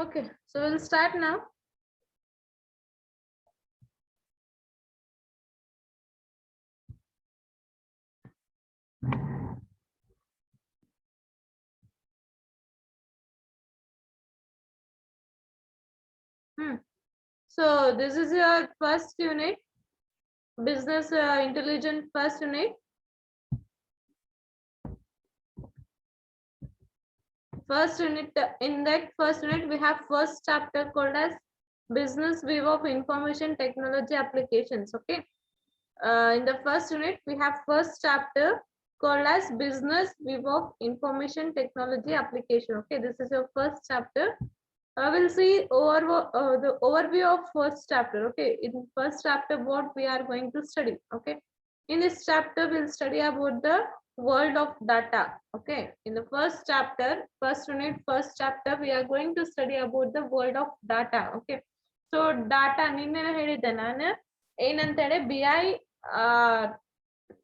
Okay, so we'll start now. So this is your first unit, business intelligence first unit. First unit, in that first unit, we have first chapter called as business view of information technology applications. Okay. In the first unit, we have first chapter called as business view of information technology application. Okay, this is your first chapter. We'll see the overview of first chapter. Okay, in first chapter, what we are going to study. Okay, in this chapter, we'll study about the world of data. Okay, in the first chapter, first unit, first chapter, we are going to study about the world of data. Okay, so data ನಿನ್ನೆ ಹೇಳಿದ್ದೆ ನಾನು ಏನಂತೇಳಿ BI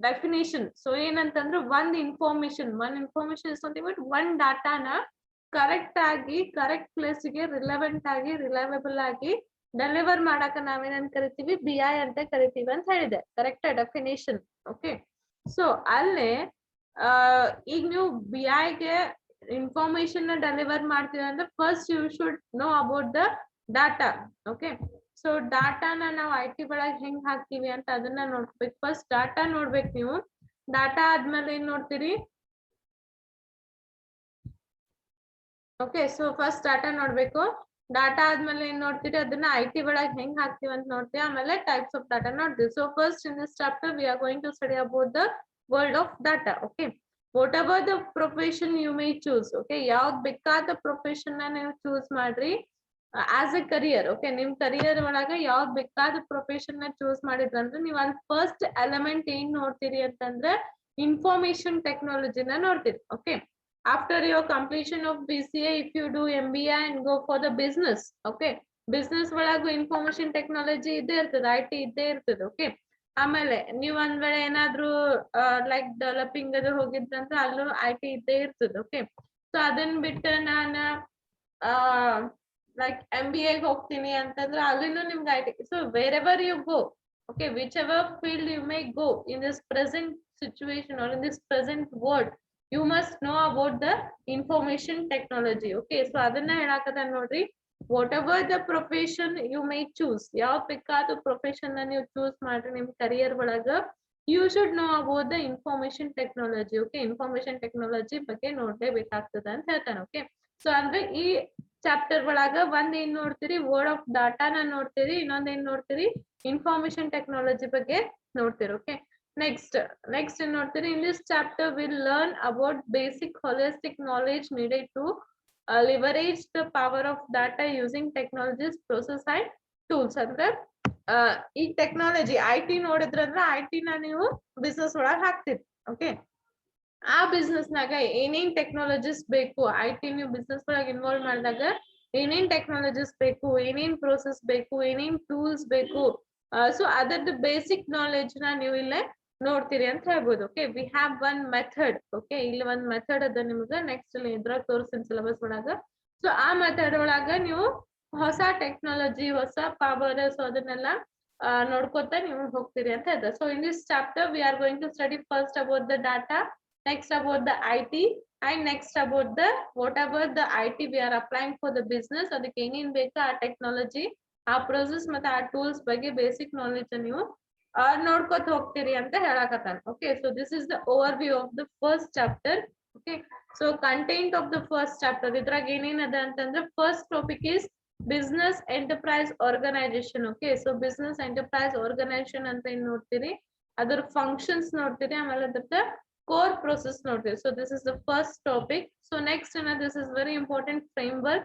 definition. So ಏನಂತಂದ್ರೆ ಒಂದ್ information is something but one ಡಾಟಾನ correct ಆಗಿ correct ಪ್ಲೇಸ್ಗೆ relevant ಆಗಿ ರಿಲೈವಬಲ್ ಆಗಿ ಡೆಲಿವರ್ ಮಾಡಕ ನಾವೇನಂತ ಕರಿತೀವಿ BI ಅಂತ ಕರಿತೀವಿ ಅಂತ ಹೇಳಿದೆ. Correct definition. ಓಕೆ, ಸೊ ಅಲ್ಲೇ ಈಗ ನೀವು BIಗೆ ಇನ್ಫಾರ್ಮೇಶನ್ ಡೆಲಿವರ್ ಮಾಡ್ತೀವಿ ಅಂದ್ರೆ first you should know about the data. Okay, so ಡಾಟಾನ ನಾವು IT ಒಳಗೆ ಹೆಂಗ್ ಹಾಕ್ತಿವಿ ಅಂತ ಅದನ್ನ ನೋಡ್ಬೇಕು. ಫಸ್ಟ್ ಡಾಟಾ ನೋಡ್ಬೇಕು ನೀವು. ಡಾಟಾ ಆದ್ಮೇಲೆ ಏನ್ ನೋಡ್ತೀರಿ? ಓಕೆ, ಸೊ ಫಸ್ಟ್ ಡಾಟಾ ನೋಡ್ಬೇಕು. ಡಾಟಾ ಆದ್ಮೇಲೆ ಏನ್ ನೋಡ್ತೀರಿ? ಅದನ್ನ IT ಒಳಗೆ ಹೆಂಗ್ ಹಾಕ್ತಿವಿ ಅಂತ ನೋಡ್ತೀವಿ. ಆಮೇಲೆ ಟೈಪ್ಸ್ ಆಫ್ ಡಾಟಾ ನೋಡ್ತೀವಿ. So first in this chapter we are going to study about the world of data. Okay, whatever the profession you may choose. Okay, ಯಾವ್ದು ಬೇಕಾದ ಪ್ರೊಫೆಷನ್ ನೀವು ಚೂಸ್ ಮಾಡ್ರಿ ಆಸ್ ಎ ಕರಿಯರ್. ಓಕೆ, ನಿಮ್ career ಒಳಗ ಯಾವ್ದು ಬೇಕಾದ profession ನ choose ಮಾಡಿದ್ರಂದ್ರೆ ನೀವು ಅಲ್ಲಿ ಫಸ್ಟ್ ಎಲಿಮೆಂಟ್ ಏನ್ ನೋಡ್ತೀರಿ ಅಂತಂದ್ರೆ ಇನ್ಫಾರ್ಮೇಶನ್ ಟೆಕ್ನಾಲಜಿನ ನೋಡ್ತೀರಿ. Okay, after your completion of BCA, if you do MBA and go for the business, okay, business ಒಳಗೂ ಇನ್ಫಾರ್ಮೇಶನ್ ಟೆಕ್ನಾಲಜಿ ಇದ್ದೇ ಇರ್ತದೆ, IT ಇದ್ದೇ ಇರ್ತದೆ. ಓಕೆ, ಆಮೇಲೆ ನೀವು ಒಂದ್ ವೇಳೆ ಏನಾದ್ರು ಲೈಕ್ ಡೆವಲಪಿಂಗ್ ಅದು ಹೋಗಿದ್ರಂದ್ರೆ ಅಲ್ಲೂ IT ಇದ್ದೇ ಇರ್ತದೆ. ಓಕೆ, ಸೊ ಅದನ್ನ ಬಿಟ್ಟು ನಾನು ಲೈಕ್ MBA ಹೋಗ್ತೀನಿ ಅಂತಂದ್ರೆ ಅಲ್ಲಿನೂ ನಿಮ್ಗೆ IT. So wherever you go, okay, whichever field you may go in this present situation or in this present world, you must know about the information technology. Okay, so ಅದನ್ನ ಹೇಳಕತ್ತ ನೋಡ್ರಿ. whatever the profession you may choose, ಯಾವ ಬೇಕಾದ profession ನೀವು choose ಮಾಡ್ರಿ ನಿಮ್ career ಒಳಗ, you should know about the information technology. Okay, information technology ಬಗ್ಗೆ ನೋಡ್ಲೇಬೇಕಾಗ್ತದ ಅಂತ ಹೇಳ್ತಾನೆ. ಓಕೆ, ಸೊ ಅಂದ್ರೆ ಈ ಚಾಪ್ಟರ್ ಒಳಗ ಒಂದ್ ಏನ್ ನೋಡ್ತೀರಿ? ವರ್ಡ್ ಆಫ್ ಡಾಟಾನ ನೋಡ್ತೀರಿ. ಇನ್ನೊಂದ್ ಏನ್ ನೋಡ್ತೀರಿ? ಇನ್ಫಾರ್ಮೇಶನ್ ಟೆಕ್ನಾಲಜಿ ಬಗ್ಗೆ ನೋಡ್ತೀರಿ. ಓಕೆ, next ಏನ್ ನೋಡ್ತೀರಿ? in this chapter we'll learn about basic holistic knowledge needed to leverage the power of data using technologies, process and tools. ಅಂದ್ರೆ ಈ ಟೆಕ್ನಾಲಜಿ IT ನೋಡಿದ್ರಂದ್ರೆ IT ನ ನೀವು ಬಿಸ್ನೆಸ್ ಒಳಗೆ ಹಾಕ್ತಿರಿ. ಓಕೆ, ಆ ಬಿಸ್ನೆಸ್ ನಾಗ ಏನೇನ್ ಟೆಕ್ನಾಲಜೀಸ್ ಬೇಕು, IT ನೀವು ಬಿಸ್ನೆಸ್ ಒಳಗೆ ಇನ್ವಾಲ್ವ್ ಮಾಡಿದಾಗ ಏನೇನ್ ಟೆಕ್ನಾಲಜೀಸ್ ಬೇಕು, ಏನೇನ್ ಪ್ರೋಸೆಸ್ ಬೇಕು, ಏನೇನ್ ಟೂಲ್ಸ್ ಬೇಕು, ಸೊ ಅದರದ್ದು ಬೇಸಿಕ್ ನಾಲೆಡ್ಜ್ ನ ನೀವು ಇಲ್ಲೇ ನೋಡ್ತೀರಿ ಅಂತ ಹೇಳ್ಬೋದು. Okay, we have one method. Okay, ಇಲ್ಲಿ ಒಂದ್ ಮೆಥಡ್ ಅದ ನಿಮ್ಗೆ ನೆಕ್ಸ್ಟ್ ಇದ್ರಾಗ ತೋರಿಸ್ತೀನಿ ಸಿಲೆಬಸ್ ಒಳಗ. ಸೊ ಆ ಮೆಥಡ್ ಒಳಗ ನೀವು ಹೊಸ ಟೆಕ್ನಾಲಜಿ, ಹೊಸ ಪವರ್, ಸೊ ಅದನ್ನೆಲ್ಲ ನೋಡ್ಕೊತಾ ನೀವು ಹೋಗ್ತೀರಿ ಅಂತ ಹೇಳ್ತಾರೆ. So in this chapter we are going to study first about the data, next about the IT, and next about the whatever the IT we are applying for the business, ಅದಕ್ಕೆ ಏನೇನ್ ಬೇಕು ಆ ಟೆಕ್ನಾಲಜಿ, ಆ process ಮತ್ತೆ ಆ tools ಬಗ್ಗೆ basic knowledge ನೀವು ನೋಡ್ಕೊತ ಹೋಗ್ತೀರಿ ಅಂತ ಹೇಳಕತ್ತಾನ. Okay, so this is the overview of the first chapter. Okay, so content of the first chapter ಇದ್ರಾಗ ಏನೇನ್ ಅದ ಅಂತಂದ್ರೆ first topic is business enterprise organisation. Okay, so business enterprise organisation ಅಂತ ಏನ್ ನೋಡ್ತೀರಿ, ಅದ್ರ ಫಂಕ್ಷನ್ಸ್ ನೋಡ್ತೀರಿ, ಆಮೇಲೆ ಅದ್ರ core process notice. So this is the first topic. So next this is very important framework,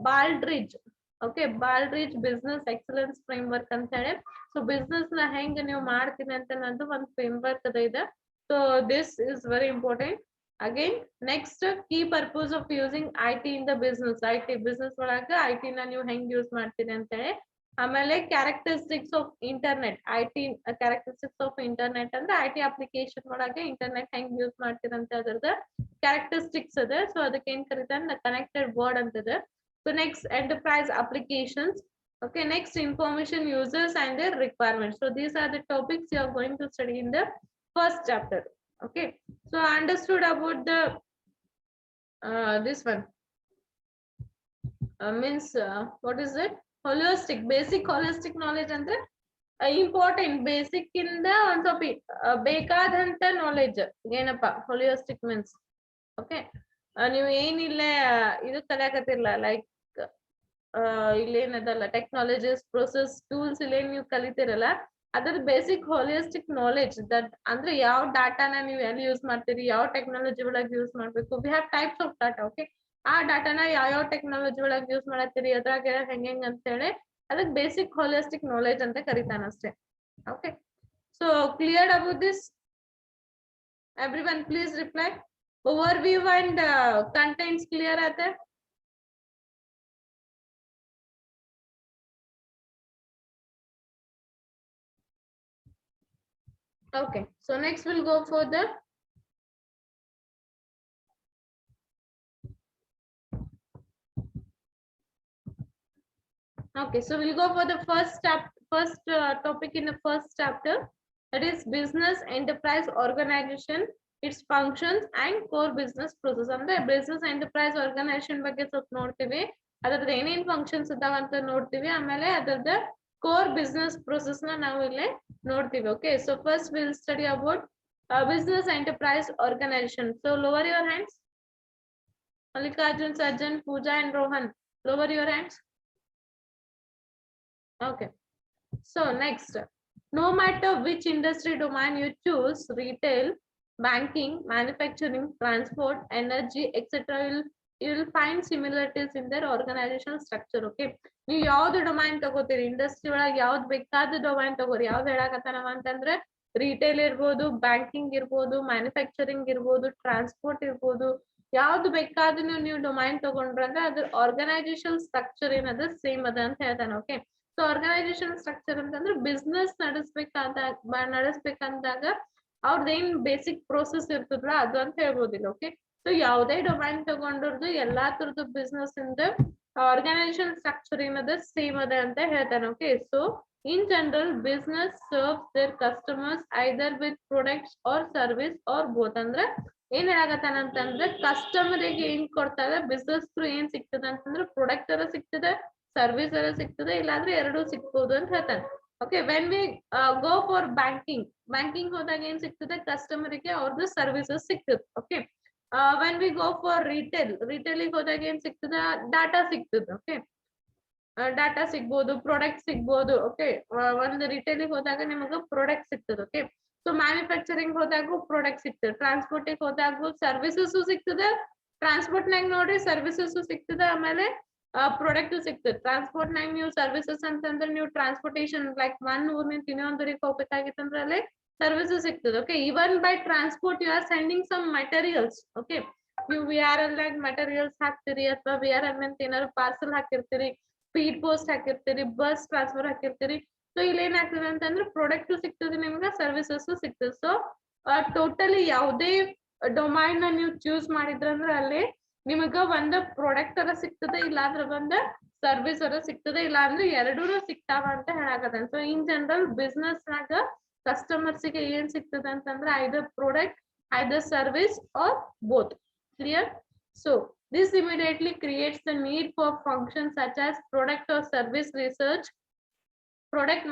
Baldrige. Okay, Baldrige business excellence framework ಅಂತ ಹೇಳಿ. So business ನ ಹೆಂಗ್ ನೀವು ಮಾಡ್ತೀನಿ ಅಂತ ನಂದು ಒಂದು framework ಅದ ಇದೆ. So this is very important. Again, next key purpose of using IT in the business. IT business ಒಳಗ IT ನ ನೀವು ಹೆಂಗ್ ಯೂಸ್ ಮಾಡ್ತೀನಿ ಅಂತ ಹೇಳಿ. ಆಮೇಲೆ characteristics of internet. IT characteristics of internet ಅಂದ್ರೆ IT ಅಪ್ಲಿಕೇಶನ್ ಒಳಗೆ ಇಂಟರ್ನೆಟ್ ಹೆಂಗ್ ಯೂಸ್ ಮಾಡ್ತೀರಂತ ಅದ್ರದ್ದು ಕ್ಯಾರೆಕ್ಟರಿಸ್ಟಿಕ್ಸ್ ಅದ. ಸೊ ಅದಕ್ಕೆ ಏನ್ ಕರೀತಾರೆ? ಕನೆಕ್ಟೆಡ್ ವರ್ಡ್ ಅಂತದ. So next, enterprise applications. Okay, next, information users and their requirements. So these are the topics you are going to study in the first chapter. Okay, so I understood about the this one means what is it? Holistic, basic holistic knowledge ಅಂದ್ರೆ important basic ಇಂದ ಒಂದ್ ಸ್ವಲ್ಪ ಬೇಕಾದಂತ knowledge ಏನಪ್ಪ ಹೋಲಿಯೋಸ್ಟಿಕ್ means. Okay, ನೀವು ಏನಿಲ್ಲ ಇದು ಕಲಿಯಾಕತ್ತಿರ್ಲ like ಇಲ್ಲೇನದಲ್ಲ technologies process tools ಇಲ್ಲೇನ್ ನೀವು ಕಲಿತಿರಲ್ಲ, ಅದ್ರ ಬೇಸಿಕ್ ಹೋಲಿಯೋಸ್ಟಿಕ್ ನಾಲೆಜ್ ದಟ್ ಅಂದ್ರೆ ಯಾವ ಡಾಟಾನ ನೀವು ಎಲ್ಲಿ ಯೂಸ್ ಮಾಡ್ತೀರಿ, ಯಾವ ಟೆಕ್ನಾಲಜಿ ಒಳಗೆ ಯೂಸ್ ಮಾಡ್ಬೇಕು. We have types of data. Okay, ಆ ಡಾಟಾನ ಯಾವ ಟೆಕ್ನಾಲಜಿ ಒಳಗೆ ಯೂಸ್ ಮಾಡತ್ತೀರಿ, ಅದ್ರಾಗ ಹೆಂಗ್ ಅಂತ ಹೇಳಿ ಅದಕ್ಕೆ ಬೇಸಿಕ್ ಹೋಲಿಸ್ಟಿಕ್ ನಾಲೆಜ್ ಅಂತ ಕರೀತಾನ ಅಷ್ಟೇ. Okay, so clear about this everyone? Please reply. Over view and contents clear ಆತ? Okay, so next we'll go for the okay, so we'll go for the first topic in the first chapter, that is business enterprise organization, its functions and core business process. ಅಂದ್ರೆ business enterprise organization ಬಗ್ಗೆ ಸ್ವಲ್ಪ ನೋಡ್ತೀವಿ, ಅದರದ್ದು ಏನೇನ್ functions ಇದಾವಂತ ನೋಡ್ತೀವಿ, ಆಮೇಲೆ ಅದರದ core business process ನ ನಾವು ಇಲ್ಲಿ ನೋಡ್ತೀವಿ. Okay, so first we'll study about business enterprise organization. So lower your hands. Mallikarjun, Sajjan, Pooja and Rohan, lower your hands. Okay, so next, no matter which industry domain you choose, retail, banking, manufacturing, transport, energy, etc., you will find similarities in their organizational structure. Okay, ನೀವು ಯಾವ್ದು domain ತಗೋತೀರಿ, industry ಒಳಗೆ ಯಾವ್ದು ಬೇಕಾದ domain ತಗೋರಿ. ಯಾವ್ದು ಹೇಳಕತ್ತಾನವ ಅಂತಂದ್ರೆ retail ಇರ್ಬೋದು, banking ಇರ್ಬೋದು, ಮ್ಯಾನುಫ್ಯಾಕ್ಚರಿಂಗ್ ಇರ್ಬೋದು, ಟ್ರಾನ್ಸ್ಪೋರ್ಟ್ ಇರ್ಬೋದು, ಯಾವ್ದು ಬೇಕಾದ್ರೂ ನೀವು ಡೊಮೈನ್ ತಗೊಂಡ್ರೆ ಅಂದ್ರೆ ಅದ್ರ ಆರ್ಗನೈಸೇಷನ್ ಸ್ಟ್ರಕ್ಚರ್ ಏನದ ಸೇಮ್ ಅದ ಅಂತ ಹೇಳ್ತಾನೆ. ಓಕೆ, ಸೊ ಆರ್ಗನೈಸೇಷನ್ ಸ್ಟ್ರಕ್ಚರ್ ಅಂತಂದ್ರೆ ಬಿಸ್ನೆಸ್ ನಡೆಸ್ಬೇಕಂದಾಗ ಅವ್ರದ್ದು ಏನ್ ಬೇಸಿಕ್ ಪ್ರೋಸೆಸ್ ಇರ್ತದಲ್ಲ ಅದು ಅಂತ ಹೇಳ್ಬೋದಿಲ್ಲ. ಓಕೆ, ಸೊ ಯಾವುದೇ ಡೊಮೈನ್ ತಗೊಂಡಿರ್ದು ಎಲ್ಲಾ ತರದ್ದು ಬಿಸ್ನೆಸ್ ಇಂದ ಆರ್ಗನೈಸೇಷನ್ ಸ್ಟ್ರಕ್ಚರ್ ಏನದ ಸೇಮ್ ಅದ ಅಂತ ಹೇಳ್ತಾನೆ. Okay, so in general business serves their customers either with products or service or both. ಅಂದ್ರೆ ಏನ್ ಹೇಳಕತ್ತಾನ ಅಂತಂದ್ರೆ ಕಸ್ಟಮರಿಗೆ ಏನ್ ಕೊಡ್ತಾರೆ, ಬಿಸ್ನೆಸ್ ಥ್ರೂ ಏನ್ ಸಿಗ್ತದ ಅಂತಂದ್ರೆ ಪ್ರಾಡಕ್ಟ್ ಅರ ಸಿಗ್ತದೆ, ಸರ್ವಿಸ್ ಅರ ಸಿಗ್ತದೆ, ಇಲ್ಲಾಂದ್ರೆ ಎರಡೂ ಸಿಗ್ಬೋದು ಅಂತ ಹೇಳ್ತಾನೆ. Okay, when we go for banking ಹೋದಾಗ ಏನ್ ಸಿಗ್ತದೆ, ಕಸ್ಟಮರಿಗೆ ಅವ್ರದ್ದು ಸರ್ವಿಸಸ್ ಸಿಗ್ತದೆ. Okay, when we go for ರಿಟೇಲಿಗೆ ಹೋದಾಗ ಏನ್ ಸಿಗ್ತದೆ, ಡಾಟಾ ಸಿಗ್ತದೆ. ಓಕೆ, ಡಾಟಾ ಸಿಗ್ಬೋದು, ಪ್ರಾಡಕ್ಟ್ ಸಿಗ್ಬೋದು. ಓಕೆ, ಒಂದು ರಿಟೇಲಿಗೆ ಹೋದಾಗ ನಿಮಗೆ ಪ್ರಾಡಕ್ಟ್ ಸಿಗ್ತದೆ. ಓಕೆ, ಸೊ ಮ್ಯಾನುಫ್ಯಾಕ್ಚರಿಂಗ್ ಹೋದಾಗೂ ಪ್ರಾಡಕ್ಟ್ ಸಿಗ್ತದೆ, ಟ್ರಾನ್ಸ್ಪೋರ್ಟಿಗೆ ಹೋದಾಗೂ ಸರ್ವಿಸಸ್ ಸಿಗ್ತದೆ. ಟ್ರಾನ್ಸ್ಪೋರ್ಟ್ ನಾಗ ನೋಡ್ರಿ ಸರ್ವಿಸಸ್ ಸಿಗ್ತದೆ, ಆಮೇಲೆ ಪ್ರಾಡಕ್ಟ್ ಸಿಗ್ತದೆ. ಟ್ರಾನ್ಸ್ಪೋರ್ಟ್ ನಾಗ ನೀವು ಸರ್ವಿಸಸ್ ಅಂತಂದ್ರೆ ನೀವು ಟ್ರಾನ್ಸ್ಪೋರ್ಟೇಷನ್ ಲೈಕ್ ಒಂದ್ ಊರಿನಿಂದ ಇನ್ನೊಂದೂರಿಗೆ ಹೋಗ್ಬೇಕಾಗಿತ್ತಂದ್ರೆ ಅಲ್ಲಿ ಸರ್ವಿಸಸ್ ಸಿಗ್ತದೆ. Okay, even by transport you are sending some materials. Okay, ನೀವು VRL ನಾಗ ಮೆಟೀರಿಯಲ್ಸ್ ಹಾಕ್ತಿರಿ, ಅಥವಾ VRL ಅಂತ ಏನಾದ್ರು ಪಾರ್ಸಲ್ ಹಾಕಿರ್ತೀರಿ, ಸ್ಪೀಡ್ ಪೋಸ್ಟ್ ಹಾಕಿರ್ತೀರಿ, ಬಸ್ ಟ್ರಾನ್ಸ್ಫರ್ ಹಾಕಿರ್ತೀರಿ. ಸೊ ಇಲ್ಲಿ ಏನಾಗ್ತದೆ ಅಂತಂದ್ರೆ ಪ್ರಾಡಕ್ಟ್ ಸಿಗ್ತದೆ, ನಿಮ್ಗೆ ಸರ್ವಿಸಸ್ ಸಿಗ್ತದೆ. ಸೊ ಟೋಟಲಿ ಯಾವುದೇ ಡೊಮೈನ್ ನೀವು ಚೂಸ್ ಮಾಡಿದ್ರಂದ್ರೆ ಅಲ್ಲಿ ನಿಮಗ ಒಂದು ಪ್ರಾಡಕ್ಟ್ ಅರ ಸಿಗ್ತದೆ, ಇಲ್ಲಾಂದ್ರೆ ಒಂದು ಸರ್ವಿಸ್ ಅರ ಸಿಗ್ತದೆ, ಇಲ್ಲ ಅಂದ್ರೆ ಎರಡೂ ಸಿಗ್ತಾವ ಅಂತ ಹೇಳಕತ್ತಾನ. ಸೊ ಇನ್ ಜನರಲ್ ಬಿಸ್ನೆಸ್ ನಾಗ ಕಸ್ಟಮರ್ಸ್ಗೆ ಏನ್ ಸಿಗ್ತದೆ ಅಂತಂದ್ರೆ either product, either service or both. Clear? So this immediately creates the need for functions such as product or service research, product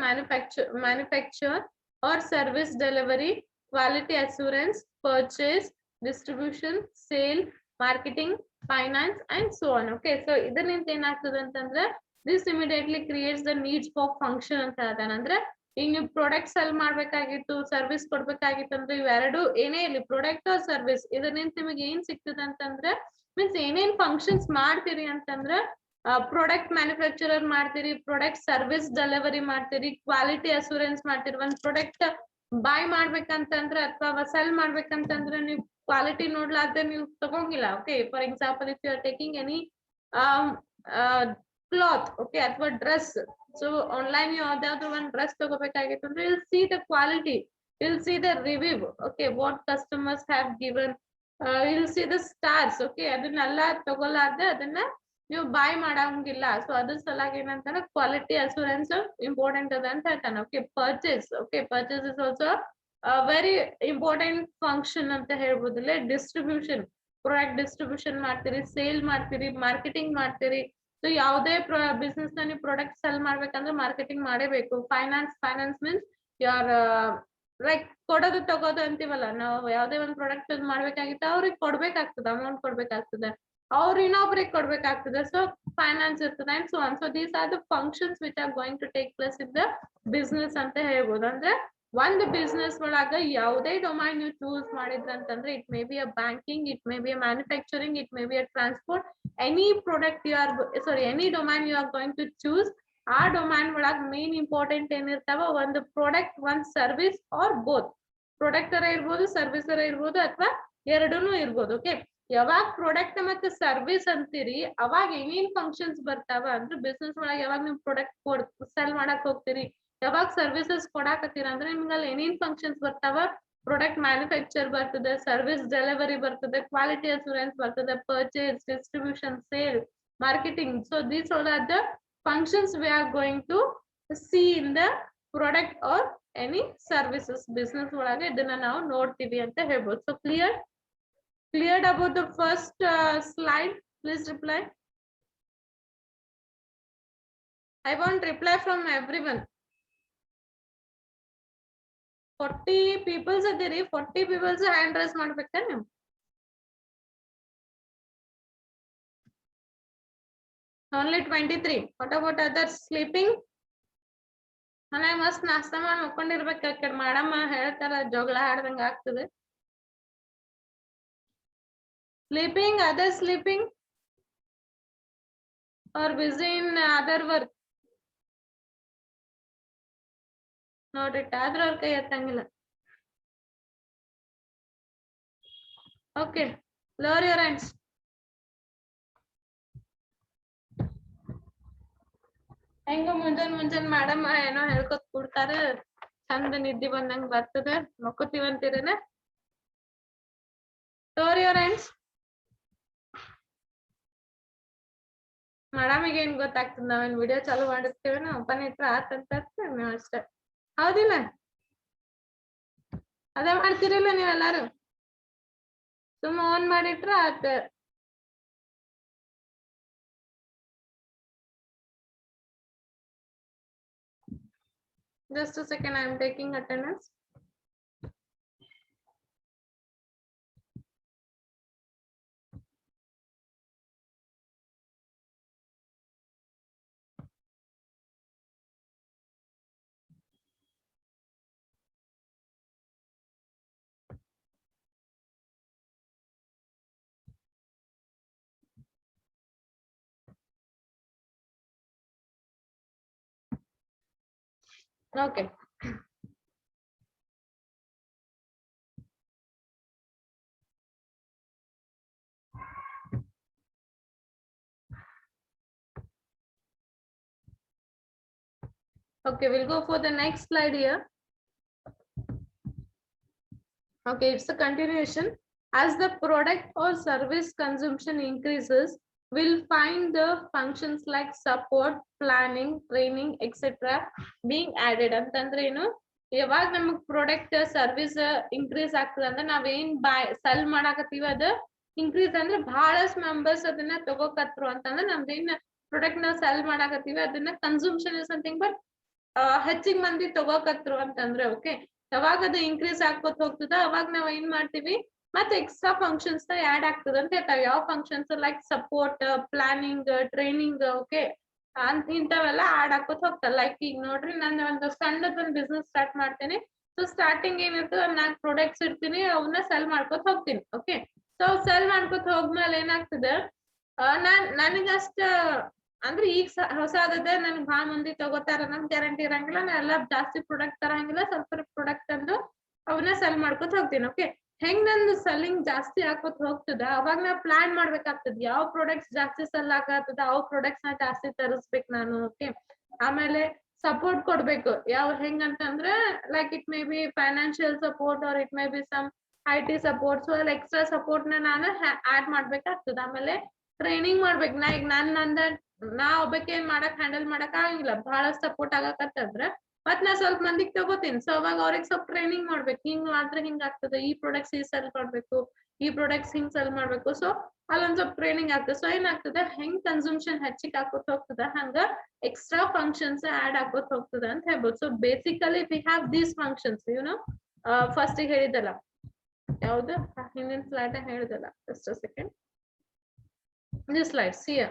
manufacture or service delivery, quality assurance, purchase, distribution, sale, marketing, finance and so on. Okay, so ಇದರಿಂದ ಏನಾಗ್ತದೆ ಅಂತಂದ್ರೆ this immediately creates the needs for function ಅಂತ ಹೇಳ್ತಾನೆ. ಅಂದ್ರೆ ಈಗ ನೀವು product cell ಮಾಡ್ಬೇಕಾಗಿತ್ತು, service ಕೊಡ್ಬೇಕಾಗಿತ್ತು ಅಂದ್ರೆ ಇವೆರಡು ಏನೇ ಇರಲಿ, ಪ್ರಾಡಕ್ಟ್ ಆರ್ ಸರ್ವಿಸ್, ಇದರಿಂದ ನಿಮಗೆ ಏನ್ ಸಿಗ್ತದೆ ಅಂತಂದ್ರೆ ಮೀನ್ಸ್ ಏನೇನ್ ಫಂಕ್ಷನ್ಸ್ ಮಾಡ್ತೀರಿ ಅಂತಂದ್ರೆ ಪ್ರಾಡಕ್ಟ್ ಮ್ಯಾನುಫ್ಯಾಕ್ಚರರ್ ಮಾಡ್ತೀರಿ, ಪ್ರಾಡಕ್ಟ್ ಸರ್ವಿಸ್ ಡೆಲಿವರಿ ಮಾಡ್ತೀರಿ, ಕ್ವಾಲಿಟಿ ಅಸೂರೆನ್ಸ್ ಮಾಡ್ತೀರಿ. ಒಂದ್ ಪ್ರಾಡಕ್ಟ್ ಬೈ ಮಾಡ್ಬೇಕಂತಂದ್ರೆ ಅಥವಾ ಸೆಲ್ ಮಾಡ್ಬೇಕಂತಂದ್ರೆ ನೀವು ಕ್ವಾಲಿಟಿ ನೋಡ್ಲಾರ್ದೆ ನೀವು ತಗೊಂಗಿಲ್ಲ. Okay, for example if you are taking any cloth, okay, ಅಥವಾ ಡ್ರೆಸ್. ಸೊ ಆನ್ಲೈನ್ ಯಾವ್ದಾದ್ರು ಒಂದ್ ಡ್ರೆಸ್ ತಗೋಬೇಕಾಗಿತ್ತು ಅಂದ್ರೆ will see the quality, will see the review. Okay, what customers have given, will see the stars. Okay, ಅದನ್ನೆಲ್ಲ ತಗೊಲಾರ್ದೆ ಅದನ್ನ ನೀವು ಬಾಯ್ ಮಾಡಂಗಿಲ್ಲ. ಸೊ ಅದ್ರ ಸಲಾಗಿ ಏನಂತಾನೆ ಕ್ವಾಲಿಟಿ ಅಸೂರೆನ್ಸ್ ಇಂಪಾರ್ಟೆಂಟ್ ಅದ ಅಂತ ಹೇಳ್ತಾನೆ. Okay purchase, okay purchase is also very important function ಅಂತ ಹೇಳ್ಬೋದು. ಡಿಸ್ಟ್ರಿಬ್ಯೂಷನ್, ಪ್ರಾಡಕ್ಟ್ ಡಿಸ್ಟ್ರಿಬ್ಯೂಷನ್ ಮಾಡ್ತೀರಿ, ಸೇಲ್ ಮಾಡ್ತೀರಿ, ಮಾರ್ಕೆಟಿಂಗ್ ಮಾಡ್ತೀರಿ. ಸೊ ಯಾವುದೇ ಬಿಸ್ನೆಸ್ ನ ನೀವು ಪ್ರಾಡಕ್ಟ್ ಸೆಲ್ ಮಾಡ್ಬೇಕಂದ್ರೆ ಮಾರ್ಕೆಟಿಂಗ್ ಮಾಡೇಬೇಕು. ಫೈನಾನ್ಸ್ ಮೀನ್ಸ್ ಯಾರ ಲೈಕ್ ಕೊಡೋದು ತಗೋದು ಅಂತೀವಲ್ಲ, ನಾವು ಯಾವ್ದೇ ಒಂದು ಪ್ರಾಡಕ್ಟ್ ಮಾಡ್ಬೇಕಾಗಿತ್ತು ಅವ್ರಿಗೆ ಕೊಡ್ಬೇಕಾಗ್ತದೆ, ಅಮೌಂಟ್ ಕೊಡ್ಬೇಕಾಗ್ತದೆ, ಅವ್ರು ಇನ್ನೊಬ್ರಿಗೆ ಕೊಡ್ಬೇಕಾಗ್ತದೆ. ಸೊ ಫೈನಾನ್ಸ್ ಇರ್ತದೆ and so on. So these are the functions which are going to take place in the business ಅಂತ ಹೇಳ್ಬೋದು. ಅಂದ್ರೆ ಒಂದು ಬಿಸ್ನೆಸ್ ಒಳಗ ಯಾವುದೇ ಡೊಮೈನ್ ನೀವು ಚೂಸ್ ಮಾಡಿದ್ರಂತಂದ್ರೆ it may be a banking, it may be a manufacturing, it may be a transport, any product you are any domain you are going to choose. ಆ domain ಒಳಗ್ ಮೇನ್ ಇಂಪಾರ್ಟೆಂಟ್ ಏನಿರ್ತಾವ, ಒಂದು product, ಒಂದ್ service or both. Product ತರ ಇರ್ಬೋದು, service ತರ ಇರ್ಬೋದು, ಅಥವಾ ಎರಡೂನು ಇರ್ಬೋದು. ಓಕೆ ಯಾವಾಗ ಪ್ರಾಡಕ್ಟ್ ಮತ್ತೆ ಸರ್ವಿಸ್ ಅಂತೀರಿ ಅವಾಗ ಏನೇನ್ ಫಂಕ್ಷನ್ಸ್ ಬರ್ತಾವ ಅಂದ್ರೆ ಬಿಸ್ನೆಸ್ ಒಳಗೆ ಯಾವಾಗ ನೀವು ಪ್ರಾಡಕ್ಟ್ ಸೆಲ್ ಮಾಡಕ್ ಹೋಗ್ತೀರಿ, ಯಾವಾಗ ಸರ್ವಿಸಸ್ ಕೊಡಾಕತ್ತೀರ ಅಂದ್ರೆ ನಿಮ್ಗಲ್ಲಿ ಏನೇನ್ ಫಂಕ್ಷನ್ಸ್ ಬರ್ತಾವ, ಪ್ರಾಡಕ್ಟ್ ಮ್ಯಾನುಫ್ಯಾಕ್ಚರ್ ಬರ್ತದೆ, ಸರ್ವಿಸ್ ಡೆಲಿವರಿ ಬರ್ತದೆ, ಕ್ವಾಲಿಟಿ ಅಸೂರೆನ್ಸ್ ಬರ್ತದೆ, purchase, distribution, sale, marketing. So these all are the functions we are going to see in the product or any services business ಒಳಗೆ ಇದನ್ನ ನಾವು ನೋಡ್ತೀವಿ ಅಂತ ಹೇಳ್ಬೋದು. So cleared about the first slide. Please reply. I want reply from everyone. 40 people ಅದೀರಿ, 40 people hand raise ಮಾಡ್ಬೇಕಾ ನೀವು? Only 23. What about others sleeping? ಮನೆ ಮಸ್ತ್ ನಾಷ್ಟಾ ಮಾಡಿ ಮಕ್ಕೊಂಡಿರ್ಬೇಕು. ಮಾಡಮ್ಮ ಹೇಳ್ತಾರ, ಜಗಳ ಆಡ್ದಂಗ ಆಗ್ತದೆ. Sleeping, others sleeping or busy in other work? ನೋಡ್ರಿ ಆದ್ರ ಅವ್ರ ಕೈ ಎತ್ತಂಗಿಲ್ಲ. Okay, lower your hands. ಹೆಂಗ ಮುಂಜಾನ್ ಮಾಡಮ್ಮ ಏನೋ ಹೇಳ್ಕೊತ್ ಕೊಡ್ತಾರ, ಚಂದ ನಿದ್ದೆ ಬಂದಂಗ ಬರ್ತದ, ಮಕ್ಕೋತೀವಂತೀರೇನ? Lower your hands. ಮೇಡಮಿಗೆ ಏನ್ ಗೊತ್ತಾಗ್ತದ, ನಾವೇನ್ ವಿಡಿಯೋ ಚಾಲು ಮಾಡಿರ್ತೇವೇನ, ಓಪನ್ ಇಟ್ರ ಆತಂತ ನೀವು ಅಷ್ಟೇ, ಹೌದಿಲ್ಲ? ಅದೇ ಮಾಡ್ತೀರಿಲ್ಲ ನೀವೆಲ್ಲಾರು, ಸುಮ್ಮ ಆನ್ ಮಾಡಿಟ್ರ ಆತ. Just a second, I am taking attendance. Okay. Okay, we'll go for the next slide here. Okay, it's a continuation. As the product or service consumption increases, we'll find the functions like support, planning, training, etc. being added. ಅಂತಂದ್ರೆ ಏನು, ಯಾವಾಗ ನಮಗ್ product service increase ಆಗ್ತದೆ ಅಂದ್ರೆ ನಾವೇನ್ cell ಮಾಡಾಕತ್ತೀವಿ ಅದು increase ಅಂದ್ರೆ ಬಹಳಷ್ಟು ಮೆಂಬರ್ಸ್ ಅದನ್ನ ತಗೋಕತ್ರು ಅಂತಂದ್ರೆ ನಮ್ದೇನ್ ಪ್ರಾಡಕ್ಟ್ ನಾವ್ ಸೆಲ್ ಮಾಡಾಕತ್ತೀವಿ ಅದನ್ನ ಕನ್ಸೂಮ್ಷನ್ ಇಸ್ ಸಮಥಿಂಗ್, ಬಟ್ ಹೆಚ್ಚಿಗೆ ಮಂದಿ ತಗೋಕತ್ರು ಅಂತಂದ್ರೆ ಓಕೆ, ಯಾವಾಗ ಅದು ಇನ್ಕ್ರೀಸ್ ಆಗ್ಕೋತ ಹೋಗ್ತದ ಅವಾಗ ನಾವ್ ಏನ್ ಮಾಡ್ತೀವಿ, ಮತ್ತೆ ಎಕ್ಸ್ಟ್ರಾ ಫಂಕ್ಷನ್ಸ್ ಆಡ್ ಆಗ್ತದ ಅಂತ ಹೇಳ್ತಾವೆ. ಯಾವ functions like support, planning, training, okay ಅಂತ ಇಂಥವೆಲ್ಲ ಆಡ್ ಹಾಕೋತ ಹೋಗ್ತಾರೆ. ಲೈಕ್ ಈಗ ನೋಡ್ರಿ, ನಾನು ಒಂದು ಸಣ್ಣದೊಂದು ಬಿಸ್ನೆಸ್ ಸ್ಟಾರ್ಟ್ ಮಾಡ್ತೇನೆ. ಸೊ ಸ್ಟಾರ್ಟಿಂಗ್ ಏನಿರ್ತದೆ, 4 ಪ್ರಾಡಕ್ಟ್ಸ್ ಇರ್ತೀನಿ, ಅವನ್ನ ಸೆಲ್ ಮಾಡ್ಕೊತ ಹೋಗ್ತೀನಿ. ಓಕೆ, ಸೊ ಸೆಲ್ ಮಾಡ್ಕೊತ ಹೋಗ್ಮೇಲೆ ಏನಾಗ್ತದೆ, ನನಗಷ್ಟ ಅಂದ್ರೆ ಈಗ ಹೊಸದ ನನ್ಗೆ ಭಾಳ ಮಂದಿ ತಗೋತಾರ ನಮ್ ಗ್ಯಾರಂಟಿ ಇರಂಗಿಲ್ಲ, ನಾ ಎಲ್ಲಾ ಜಾಸ್ತಿ ಪ್ರಾಡಕ್ಟ್ ತರಂಗಿಲ್ಲ, ಸ್ವಲ್ಪ ಪ್ರಾಡಕ್ಟ್ ಅಂದು ಅವನ್ನ ಸೆಲ್ ಮಾಡ್ಕೊತ ಹೋಗ್ತೀನಿ. ಓಕೆ, ಹೆಂಗ್ ನಂದು ಸೆಲ್ಲಿಂಗ್ ಜಾಸ್ತಿ ಹಾಕೋತ್ ಹೋಗ್ತದ ಅವಾಗ ನಾ ಪ್ಲಾನ್ ಮಾಡ್ಬೇಕಾಗ್ತದ, ಯಾವ ಪ್ರಾಡಕ್ಟ್ಸ್ ಜಾಸ್ತಿ ಸೆಲ್ ಆಗತ್ತದ ಅವ್ ಪ್ರಾಡಕ್ಟ್ಸ್ ನ ಜಾಸ್ತಿ ತರಿಸ್ಬೇಕು ನಾನು. ಓಕೆ, ಆಮೇಲೆ ಸಪೋರ್ಟ್ ಕೊಡ್ಬೇಕು. ಯಾವ ಹೆಂಗಂತಂದ್ರೆ like it may be financial support or it may be some IT support. So ಅಲ್ಲಿ ಎಕ್ಸ್ಟ್ರಾ ಸಪೋರ್ಟ್ ನ ನಾನು ಆಡ್ ಮಾಡ್ಬೇಕಾಗ್ತದ. ಆಮೇಲೆ ಟ್ರೈನಿಂಗ್ ಮಾಡ್ಬೇಕು. ನಾ ಈಗ ನಾ ಒಬ್ಬಕ್ಕೆ ಮಾಡಕ್ ಹ್ಯಾಂಡಲ್ ಮಾಡಕ್ ಆಗಿಲ್ಲ, ಬಹಳ ಸಪೋರ್ಟ್ ಆಗಕತ್ತಂದ್ರ ಮತ್ ನಾ ಸ್ವಲ್ಪ ಮಂದಿಗ್ ತಗೋತೀನಿ. ಸೊ ಅವಾಗ ಅವ್ರಿಗೆ ಸ್ವಲ್ಪ ಟ್ರೈನಿಂಗ್ ಮಾಡ್ಬೇಕು, ಹಿಂಗ್ ಮಾಡಿದ್ರೆ ಹಿಂಗ್ ಆಗ್ತದೆ, ಈ ಪ್ರಾಡಕ್ಟ್ಸ್ ಈ ಸೆಲ್ ಮಾಡ್ಬೇಕು, ಈ ಪ್ರಾಡಕ್ಟ್ಸ್ ಹಿಂಗ್ ಸೆಲ್ ಮಾಡ್ಬೇಕು. ಸೊ ಅಲ್ಲೊಂದ್ ಸ್ವಲ್ಪ ಟ್ರೈನಿಂಗ್ ಆಗ್ತದೆ. ಸೊ ಏನಾಗ್ತದೆ, ಹೆಂಗ್ ಕನ್ಸಂಪ್ಷನ್ ಹೆಚ್ಚಿಗೆ ಹಾಕೋತ್ ಹೋಗ್ತದ ಹಂಗ ಎಕ್ಸ್ಟ್ರಾ ಫಂಕ್ಷನ್ಸ್ ಆಡ್ ಆಗೋತ್ ಹೋಗ್ತದ ಅಂತ ಹೇಳ್ಬೋದು. So basically we have these functions first ಹೇಳಿದಲ್ಲ, ಯಾವ್ದು ಹಿಂದಿನ ಸ್ಲೈಡ್ ಹೇಳಿದಲ್ಲ, just second, this slide here.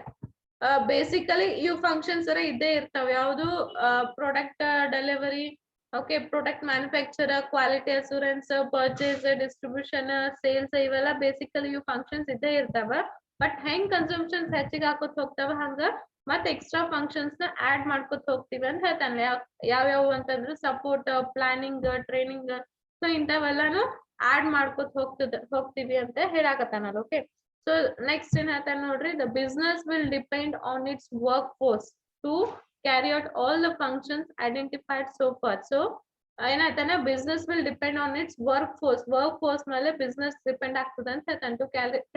Basically ಇವು ಫಂಕ್ಷನ್ಸ್ ಇದ್ದೇ ಇರ್ತಾವ. ಯಾವುದು product delivery, okay, product manufacture, quality assurance, purchase, distribution, sales, ಇವೆಲ್ಲ ಬೇಸಿಕಲಿ ಇವು ಫಂಕ್ಷನ್ಸ್ ಇದ್ದೇ ಇರ್ತಾವ. ಬಟ್ ಹೆಂಗ್ ಕನ್ಸಂಪ್ಷನ್ಸ್ ಹೆಚ್ಚಿಗೆ ಹಾಕೋತ್ ಹೋಗ್ತಾವ ಹಂಗ ಮತ್ತೆ ಎಕ್ಸ್ಟ್ರಾ ಫಂಕ್ಷನ್ಸ್ ನ ಆಡ್ ಮಾಡ್ಕೊತ ಹೋಗ್ತೀವಿ ಅಂತ ಹೇಳ್ತಾನೆ. ಯಾವ್ಯಾವ ಅಂತಂದ್ರೆ ಸಪೋರ್ಟ್, ಪ್ಲಾನಿಂಗ್, ಟ್ರೈನಿಂಗ್, ಸೊ ಇಂಥವೆಲ್ಲಾನು ಆಡ್ ಮಾಡ್ಕೊತ ಹೋಗ್ತೀವಿ ಅಂತ ಹೇಳಾಕತ್ತಾನಲ್ಲ. ಓಕೆ, so next in ಹೇಳ್ತಾನೆ ನೋಡ್ರಿ, the business will depend on its workforce to carry out all the functions identified so far. So ಏನಾಯ್ತಾನೆ, business will depend on its workforce ಮೇಲೆ business depend ಆಗ್ತದೆ ಅಂತ ಹೇಳ್ತಾನೆ. to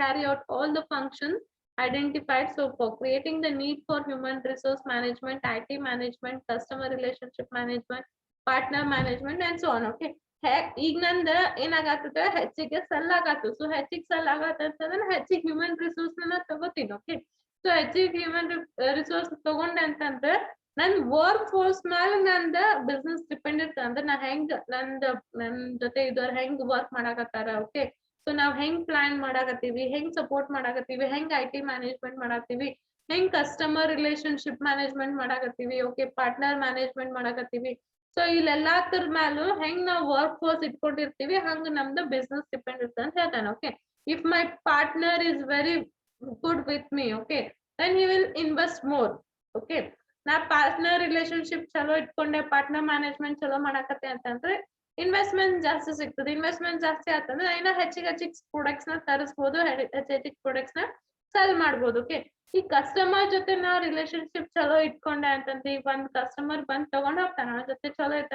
carry out all the functions identified so far, creating the need for human resource management, IT management, customer relationship management, partner management and so on. Okay, ಈಗ ನಂದ ಏನಾಗತ್ತದ, ಹೆಚ್ಚಿಗೆ cell ಆಗತ್ತು. So ಹೆಚ್ಚಿಗೆ cell ಆಗತ್ತಂತಂದ್ರೆ ಹೆಚ್ಚಿಗೆ human resource ನ ತಗೋತೀನಿ. Okay, so ಹೆಚ್ಚಿಗೆ human resource ತಗೊಂಡೆ ಅಂತಂದ್ರೆ ನನ್ ವರ್ಕ್ ಫೋರ್ಸ್ ಮೇಲೆ ನಂದ ಬಿಸ್ನೆಸ್ ಡಿಪೆಂಡ್ ಇರ್ತದೆ. ಅಂದ್ರೆ ನಾ ಹೆಂಗ್ ನನ್ ಜೊತೆ ಇದ್ದವ್ರು ಹೆಂಗ್ ವರ್ಕ್ ಮಾಡಾಕತ್ತಾರ, ಓಕೆ, ಸೊ ನಾವ್ ಹೆಂಗ್ ಪ್ಲಾನ್ ಮಾಡಾಕತ್ತೀವಿ, ಹೆಂಗ್ ಸಪೋರ್ಟ್ ಮಾಡಾಕತ್ತೀವಿ, ಹೆಂಗ್ IT ಮ್ಯಾನೇಜ್ಮೆಂಟ್ ಮಾಡಾಕತ್ತೀವಿ, ಹೆಂಗ್ ಕಸ್ಟಮರ್ ರಿಲೇಶನ್ಶಿಪ್ ಮ್ಯಾನೇಜ್ಮೆಂಟ್ ಮಾಡಾಕತ್ತೀವಿ, ಓಕೆ, ಪಾರ್ಟ್ನರ್ ಮ್ಯಾನೇಜ್ಮೆಂಟ್ ಮಾಡಾಕತ್ತೀವಿ. ಸೊ ಇಲ್ಲೆಲ್ಲಾದ್ರ ಮೇಲೂ ಹೆಂಗ್ ನಾವ್ ವರ್ಕ್ ಫೋರ್ಸ್ ಇಟ್ಕೊಂಡಿರ್ತೀವಿ ಹಂಗ ನಮ್ದು ಬಿಸ್ನೆಸ್ ಡಿಪೆಂಡ್ ಇರ್ತದೆ ಅಂತ ಹೇಳ್ತಾನೆ. Okay, if my partner is very good with me, okay, then he will invest more. Okay, ನಾ ಪಾರ್ಟ್ನರ್ ರಿಲೇಶನ್ಶಿಪ್ ಚಲೋ ಇಟ್ಕೊಂಡೆ, ಪಾರ್ಟ್ನರ್ ಮ್ಯಾನೇಜ್ಮೆಂಟ್ ಚಲೋ ಮಾಡಾಕತ್ತೆ ಅಂತಂದ್ರೆ ಇನ್ವೆಸ್ಟ್ಮೆಂಟ್ ಜಾಸ್ತಿ ಸಿಗ್ತದೆ. ಇನ್ವೆಸ್ಟ್ಮೆಂಟ್ ಜಾಸ್ತಿ ಆತಂದ್ರೆ ಇನ್ನ ಹೆಚ್ಚಿಗೆ ಪ್ರಾಡಕ್ಟ್ಸ್ ನ ತರಿಸಬಹುದು, ಹೆಚ್ಚಿಗೆ ಪ್ರಾಡಕ್ಟ್ಸ್ ನ ಸೆಲ್ ಮಾಡ್ಬೋದು. ಓಕೆ, ಈ ಕಸ್ಟಮರ್ ಜೊತೆ ನಾವ್ ರಿಲೇಶನ್ಶಿಪ್ ಚಲೋ ಇಟ್ಕೊಂಡೆ ಅಂತಂದ್ರೆ ಈಗ ಒಂದ್ ಕಸ್ಟಮರ್ ಬಂದ್ ತಗೊಂಡ್ ಹೋಗ್ತಾನ, ಅವನ ಜೊತೆ ಚಲೋ ಐತ,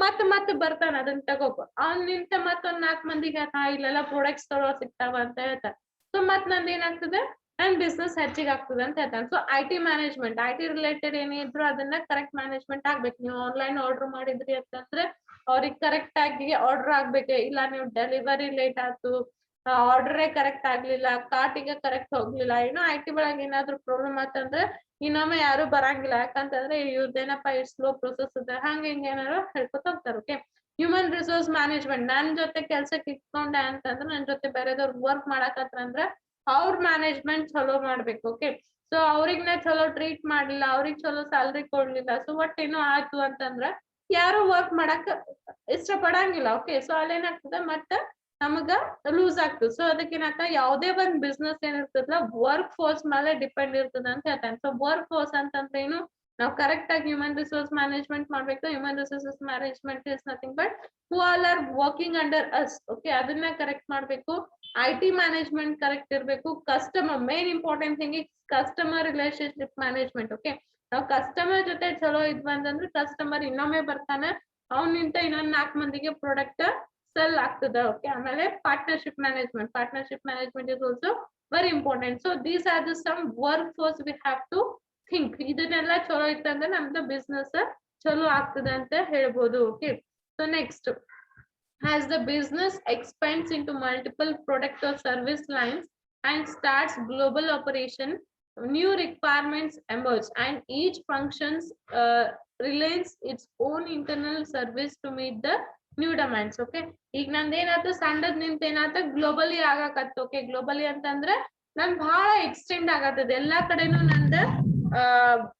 ಮತ್ತೆ ಬರ್ತಾನ ಅದನ್ನ ತಗೋಕ್, ಅವ್ನ್ ನಿಂತ ಮತ್ತೊಂದ್ 4 ಮಂದಿಗೆ ಇಲ್ಲೆಲ್ಲ ಪ್ರಾಡಕ್ಟ್ಸ್ ಚಲೋ ಸಿಗ್ತಾವ ಅಂತ ಹೇಳ್ತಾರ. ಸೊ ಮತ್ ನಂದ್ ಏನಾಗ್ತದೆ, ನನ್ ಬಿಸ್ನೆಸ್ ಹೆಚ್ಚಿಗೆ ಆಗ್ತದೆ ಅಂತ ಹೇಳ್ತಾನೆ. So IT management, IT related ಏನಿದ್ರು ಅದನ್ನ ಕರೆಕ್ಟ್ ಮ್ಯಾನೇಜ್ಮೆಂಟ್ ಆಗ್ಬೇಕು. ನೀವು ಆನ್ಲೈನ್ ಆರ್ಡರ್ ಮಾಡಿದ್ರಿ ಅಂತಂದ್ರೆ ಅವ್ರಿಗೆ ಕರೆಕ್ಟ್ ಆಗಿ ಆರ್ಡರ್ ಆಗ್ಬೇಕು. ಇಲ್ಲ ನೀವು ಡೆಲಿವರಿ ಲೇಟ್ ಆಯ್ತು, ಆರ್ಡರೇ ಕರೆಕ್ಟ್ ಆಗ್ಲಿಲ್ಲ, ಕಾರ್ಟಿಗೆ ಕರೆಕ್ಟ್ ಹೋಗ್ಲಿಲ್ಲ, ಏನೋ IT ಒಳಗೆ ಏನಾದ್ರು ಪ್ರಾಬ್ಲಮ್ ಆತಂದ್ರೆ ಇನ್ನೊಮ್ಮೆ ಯಾರು ಬರಂಗಿಲ್ಲ. ಯಾಕಂತಂದ್ರೆ ಇವ್ರದ್ದೇನಪ್ಪ ಇಟ್ ಸ್ಲೋ ಪ್ರೊಸೆಸ್ ಇದೆ, ಹಂಗ ಹಿಂಗ ಏನಾರು ಹೇಳ್ಕೊತ ಹೋಗ್ತಾರೆ. ಓಕೆ, ಹ್ಯೂಮನ್ ರಿಸೋರ್ಸ್ ಮ್ಯಾನೇಜ್ಮೆಂಟ್, ನನ್ ಜೊತೆ ಕೆಲ್ಸಕ್ಕೆ ಇಟ್ಕೊಂಡೆ ಅಂತಂದ್ರೆ ನನ್ ಜೊತೆ ಬೇರೆದವ್ರು ವರ್ಕ್ ಮಾಡಕತ್ರ ಅಂದ್ರೆ ಅವ್ರ ಮ್ಯಾನೇಜ್ಮೆಂಟ್ ಚಲೋ ಮಾಡ್ಬೇಕು. ಓಕೆ, ಸೊ ಅವ್ರಿಗೆ ನಾ ಚಲೋ ಟ್ರೀಟ್ ಮಾಡ್ಲಿಲ್ಲ, ಅವ್ರಿಗೆ ಚಲೋ ಸ್ಯಾಲ್ರಿ ಕೊಡ್ಲಿಲ್ಲ, ಸೊ ಒಟ್ ಏನೋ ಆಯ್ತು ಅಂತಂದ್ರ ಯಾರು ವರ್ಕ್ ಮಾಡಕ್ ಇಷ್ಟ ಪಡಂಗಿಲ್ಲ. ಓಕೆ, ಸೊ ಅಲ್ಲೇನಾಗ್ತದೆ ಮತ್ತೆ ನಮಗ ಲೂಸ್ ಆಗ್ತದೆ. ಸೊ ಅದಕ್ಕೇನಾಗ್ತ ಯಾವ್ದೇ ಒಂದ್ ಬಿಸ್ನೆಸ್ ಏನಿರ್ತದಲ್ಲ ವರ್ಕ್ ಫೋರ್ಸ್ ಮೇಲೆ ಡಿಪೆಂಡ್ ಇರ್ತದ ಅಂತ ಹೇಳ್ತಾನೆ. ಸೊ ವರ್ಕ್ ಫೋರ್ಸ್ ಅಂತಂದ್ರೆ ಏನು, ನಾವು ಕರೆಕ್ಟ್ ಆಗಿ ಹ್ಯೂಮನ್ ರಿಸೋರ್ಸ್ ಮ್ಯಾನೇಜ್ಮೆಂಟ್ ಮಾಡ್ಬೇಕು. Human resources management is nothing but who all are working under us. Okay, ಅದನ್ನ ಕರೆಕ್ಟ್ ಮಾಡ್ಬೇಕು. IT ಮ್ಯಾನೇಜ್ಮೆಂಟ್ ಕರೆಕ್ಟ್ ಇರ್ಬೇಕು. Customer main important thing is customer relationship management. Okay, ನಾವು customer ಜೊತೆ ಚಲೋ ಇದ್ವಂತಂದ್ರೆ customer ಇನ್ನೊಮ್ಮೆ ಬರ್ತಾನೆ, ಅವನಿಂದ ಇನ್ನೊಂದ್ 4 ಮಂದಿಗೆ ಪ್ರಾಡಕ್ಟ್ ಸೆಲ್ ಆಗ್ತದೆ. ಓಕೆ, ಆಮೇಲೆ partnership management is also very important. So these are the some workforce we have to think. ಇದನ್ನೆಲ್ಲ ಚಲೋ ಇತ್ತಂದ್ರೆ ನಮ್ದು ಬಿಸ್ನೆಸ್ ಚಲೋ ಆಗ್ತದೆ ಅಂತ ಹೇಳ್ಬೋದು. Okay, so next, as the business expands into multiple product or service lines and starts global operation, new requirements emerge and each functions relies its own internal service to meet the new demands. Okay, ಈಗ ನಂದೇನಾಯ್ತು ಸಣ್ಣದ್ ನಿಂತ ಏನಾಯ್ತು globally ಆಗಾಕತ್ತು. Okay, globally ಅಂತಂದ್ರೆ ನನ್ ಬಹಳ extend ಆಗತ್ತದ, ಎಲ್ಲಾ ಕಡೆನೂ ನಂದ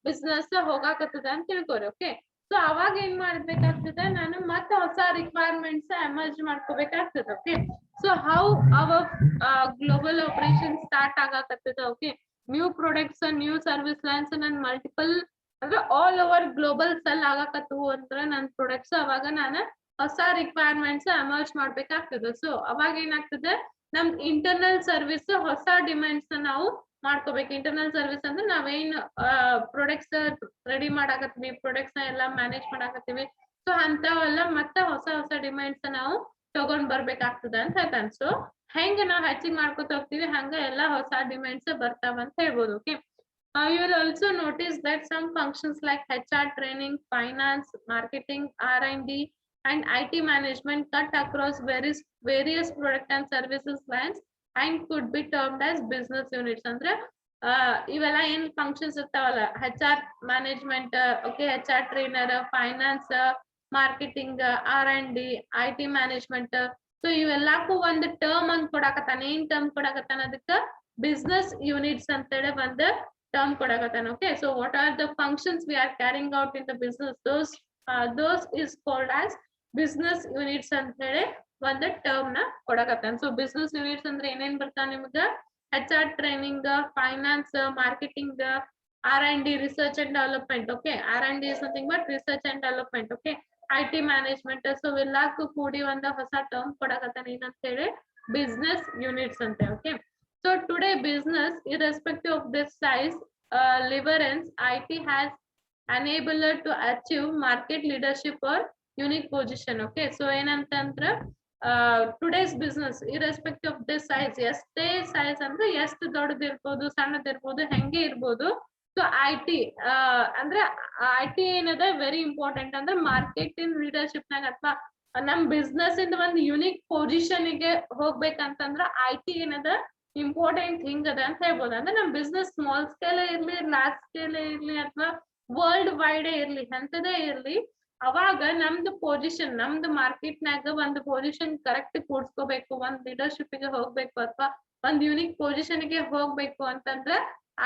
business ಹೋಗಾಕತ್ತದ ಅಂತ ತಿಳ್ಕೊರಿ. ಓಕೆ, ಸೊ ಅವಾಗ ಏನ್ ಮಾಡ್ಬೇಕಾಗ್ತದೆ, ನಾನು ಮತ್ತೆ ಹೊಸ ರಿಕ್ವೈರ್ಮೆಂಟ್ಸ್ ಎಮರ್ಜ್ ಮಾಡ್ಕೋಬೇಕಾಗ್ತದೆ. Okay, so how our global operation start ಆಗಾಕತ್ತದ. Okay, new products, new service lines, ನನ್ ಮಲ್ಟಿಪಲ್ ಅಂದ್ರೆ ಆಲ್ ಓವರ್ ಗ್ಲೋಬಲ್ ಸೆಲ್ ಆಗಾಕತ್ತು ಅಂದ್ರೆ ನನ್ ಪ್ರಾಡಕ್ಟ್ಸ್, ಅವಾಗ ನಾನು ಹೊಸ ರಿಕ್ವೈರ್ಮೆಂಟ್ಸ್ ಎಮರ್ಜ್ ಮಾಡ್ಬೇಕಾಗ್ತದೆ. ಸೊ ಅವಾಗ ಏನಾಗ್ತದೆ, ನಮ್ ಇಂಟರ್ನಲ್ ಸರ್ವಿಸ್ ಹೊಸ ಡಿಮ್ಯಾಂಡ್ಸ್ ನಾವು ಮಾಡ್ಕೋಬೇಕು. ಇಂಟರ್ನಲ್ ಸರ್ವಿಸ್ ಅಂದ್ರೆ ನಾವೇನ್ ಪ್ರಾಡಕ್ಟ್ಸ್ ರೆಡಿ ಮಾಡಾಕತ್ತೀವಿ, ಪ್ರಾಡಕ್ಟ್ಸ್ ನ ಎಲ್ಲ ಮ್ಯಾನೇಜ್ ಮಾಡಾಕತ್ತೀವಿ, ಸೊ ಅಂತವೆಲ್ಲ ಮತ್ತೆ ಹೊಸ ಡಿಮ್ಯಾಂಡ್ಸ್ ನಾವು ತಗೊಂಡ್ ಬರ್ಬೇಕಾಗ್ತದೆ ಅಂತ ಹೇಳ್ತಾನೆ. ಸೊ ಹೆಂಗ ನಾವು ಹೆಚ್ಚಿಗೆ ಮಾಡ್ಕೊತ ಹೋಗ್ತೀವಿ ಹಂಗ ಎಲ್ಲಾ ಹೊಸ ಡಿಮ್ಯಾಂಡ್ಸ್ ಬರ್ತಾವ ಅಂತ ಹೇಳ್ಬೋದು. Okay, you will also notice that some functions like HR training, finance, marketing, R&D, and IT management cut across various product and services lines and could be termed as business units. ಅಂದ್ರೆ ಇವೆಲ್ಲ ಏನ್ functions ಇರ್ತಾವಲ್ಲ, HR management, okay, HR trainer, finance, marketing, R&D, IT management, so ಇವೆಲ್ಲಕ್ಕೂ ಒಂದು term ಅಂತ ಕೊಡಾಕತ್ತಾನ. ಏನ್ term ಕೊಡಾಕತ್ತಾನ? ಅದಕ್ಕ business units ಅಂತೇಳಿ ಒಂದು term kodagatan. Okay, so what are the functions we are carrying out in the business? Those is called as business units antele one term na kodagatan. So business units andre enen barta nimaga HR training, finance, marketing, R&D, research and development. Okay, R&D is nothing but research and development. Okay, IT management. So ಎಲ್ಲಕ್ಕೂ ಕೂಡಿ ಒಂದು ಹೊಸ term kodagatan ಏನಂತೇಳಿ business units ante. Okay, so today business, irrespective of this size, leverage, IT has enabled to achieve market leadership or unique position. Okay, so ಏನಂತಂದ್ರೆ today's business, irrespective of this size, ಎಷ್ಟೇ size ಅಂದ್ರೆ ಎಷ್ಟು ದೊಡ್ಡದಿರ್ಬೋದು ಸಣ್ಣದಿರ್ಬೋದು ಹೆಂಗೆ ಇರ್ಬೋದು. So IT ಅಂದ್ರೆ IT ಏನದ very important ಅಂದ್ರೆ market in leadership ನಾಗ ಅಥವಾ ನಮ್ ಬಿಸ್ನೆಸ್ ಇಂದ ಒಂದು ಯುನಿಕ್ ಪೊಸಿಷನ್ ಗೆ ಹೋಗ್ಬೇಕಂತಂದ್ರ IT ಏನದ ಇಂಪಾರ್ಟೆಂಟ್ ಥಿಂಗ್ ಅದ ಅಂತ ಹೇಳ್ಬೋದು. ಅಂದ್ರೆ ನಮ್ ಬಿಸ್ನೆಸ್ ಸ್ಮಾಲ್ ಸ್ಕೇಲ್ ಇರ್ಲಿ, ಲಾರ್ಜ್ ಸ್ಕೇಲ್ ಇರ್ಲಿ, ಅಥವಾ ವರ್ಲ್ಡ್ ವೈಡ್ ಇರ್ಲಿ, ಅಂತದೇ ಇರ್ಲಿ, ಅವಾಗ ನಮ್ದು ಪೊಸಿಷನ್, ನಮ್ದು ಮಾರ್ಕೆಟ್ ನಾಗ ಒಂದು ಪೊಸಿಷನ್ ಕರೆಕ್ಟ್ ಕೂಡ್ಸ್ಕೋಬೇಕು, ಒಂದ್ ಲೀಡರ್ಶಿಪ್ ಗೆ ಹೋಗ್ಬೇಕು ಅಥವಾ ಒಂದ್ ಯುನಿಕ್ ಪೊಸಿಷನ್ ಗೆ ಹೋಗ್ಬೇಕು ಅಂತಂದ್ರೆ